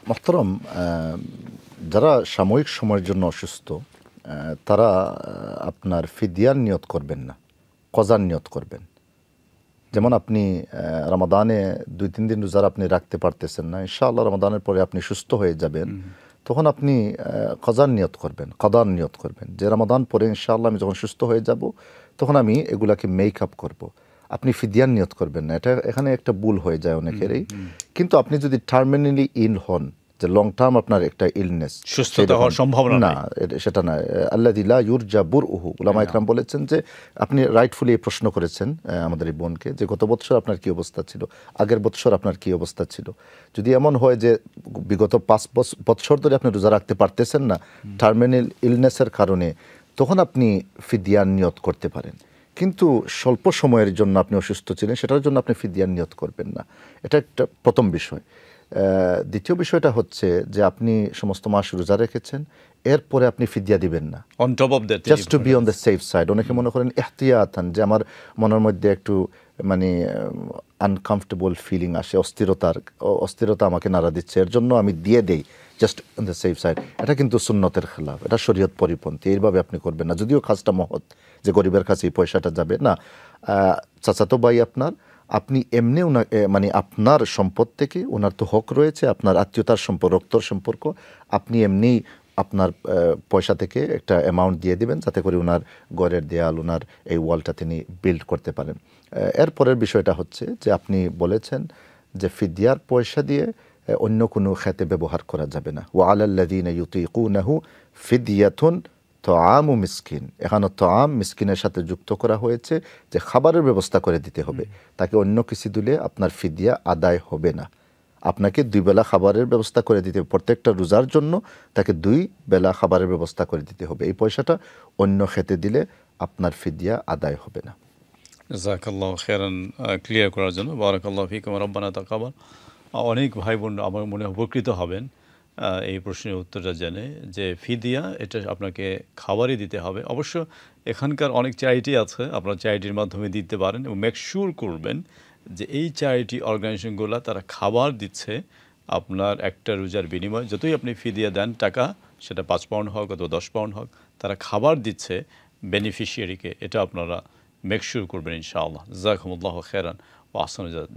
মোহতারাম, যারা সাময়িক সময়ের জন্য অসুস্থ তারা আপনার ফিদিয়ার নিয়ত করবেন না, কজার নিয়ত করবেন। যেমন আপনি রমাদানে 2-3 দিন রোজা আপনি রাখতে পারতেছেন না, ইনশাআল্লাহ রমাদানের পরে আপনি সুস্থ হয়ে যাবেন, তখন আপনি কজার নিয়ত করবেন, কদার নিয়ত করবেন যে রমাদান পরে ইনশাআল্লাহ আমি যখন সুস্থ হয়ে যাব তখন আমি এগুলাকে মেক আপ করবো। আপনি ফিদিয়ার নিয়ত করবেন না, এটা এখানে একটা ভুল হয়ে যায় অনেকেরই। কিন্তু আপনি যদি টার্মিনালি ইল হন, যে লং টার্ম আপনার একটা ইলনেস, সুস্থতা হওয়ার সম্ভাবনা না, সেটা না। আল্লাযী লা ইউরজা বুরউহু, উলামা ইকরাম বলেছেন যে আপনি রাইটফুলি এই প্রশ্ন করেছেন আমাদের এই বোনকে যে গত বছর আপনার কি অবস্থা ছিল, আগের বছর আপনার কি অবস্থা ছিল। যদি এমন হয় যে বিগত 5 বছর ধরে আপনি রোজা রাখতে পারতেছেন না টার্মিনাল ইলনেসের কারণে, তখন আপনি ফিদিয়ার নিয়ত করতে পারেন। কিন্তু স্বল্প সময়ের জন্য আপনি অসুস্থ ছিলেন, সেটার জন্য আপনি ফিদিয়ার নিয়ত করবেন না। এটা একটা প্রথম বিষয়। দ্বিতীয় বিষয়টা হচ্ছে যে আপনি সমস্ত মাস রোজা রেখেছেন, এরপরে আপনি ফিদিয়া দিবেন না, on top of that, just to be on the safe side. অনেকে মনে করেন ইহতিয়াতান, যে আমার মনের মধ্যে একটু মানে আনকমফর্টেবল ফিলিং আসে, অস্থিরতা আমাকে নাড়া দিচ্ছে, এর জন্য আমি দিয়ে দেই just on the safe side. এটা কিন্তু সুন্নতের খেলাফ, এটা শরীয়ত পরিপন্থী, এইভাবে আপনি করবেন না। যদিও কাজটা মহৎ যে গরিবের কাছে এই পয়সাটা যাবে না, চাচাতো ভাই আপনার, আপনি এমনি মানে আপনার সম্পদ থেকে, ওনার তো হক রয়েছে, আপনার আত্মীয়তার সম্পর্ক, রক্তর সম্পর্ক, আপনি এমনি আপনার পয়সা থেকে একটা অ্যামাউন্ট দিয়ে দিবেন যাতে করে ওনার ঘরের দেয়াল, ওনার এই ওয়ালটা তিনি বিল্ড করতে পারেন। এরপরের বিষয়টা হচ্ছে যে আপনি বলেছেন যে ফিদিয়ার পয়সা দিয়ে অন্য কোনো খেতে ব্যবহার করা যাবে না। ওয়া আলাল্লাযীনা ইউতীকুনাহু ফিদিয়াতুন তোয়ামু মিসকিন, এখানে তোয়াম মিসকিনের সাথে যুক্ত করা হয়েছে যে খাবারের ব্যবস্থা করে দিতে হবে, তাকে অন্য কিছু দিলে আপনার ফিদিয়া আদায় হবে না। আপনাকে 2 বেলা খাবারের ব্যবস্থা করে দিতে হবে, প্রত্যেকটা রোজার জন্য তাকে 2 বেলা খাবারের ব্যবস্থা করে দিতে হবে। এই পয়সাটা অন্য খেতে দিলে আপনার ফিদিয়া আদায় হবে না। জাযাকাল্লাহু খাইরান ক্লিয়ার করার জন্য। বারাকাল্লাহু ফিকুম, রব্বানা তাকাব্বাল। অনেক ভাই বোন আমার মনে উপকৃত হবেন এই প্রশ্নের উত্তরটা জেনে, যে ফিদিয়া এটা আপনাকে খাবারই দিতে হবে। অবশ্য এখানকার অনেক চ্যারিটি আছে, আপনার চ্যারিটির মাধ্যমে দিতে পারেন, এবং মেক শিওর করবেন যে এই চ্যারিটি অর্গানাইজেশনগুলো তারা খাবার দিচ্ছে আপনার একটা রোজার বিনিময়ে। যতই আপনি ফিদিয়া দেন টাকা, সেটা 5 পাউন্ড হোক অথবা 10 পাউন্ড হোক, তারা খাবার দিচ্ছে বেনিফিশিয়ারিকে, এটা আপনারা মেক শিওর করবেন ইনশাআল্লাহ। জাযাকুমুল্লাহু খাইরান ওয়া আহসানু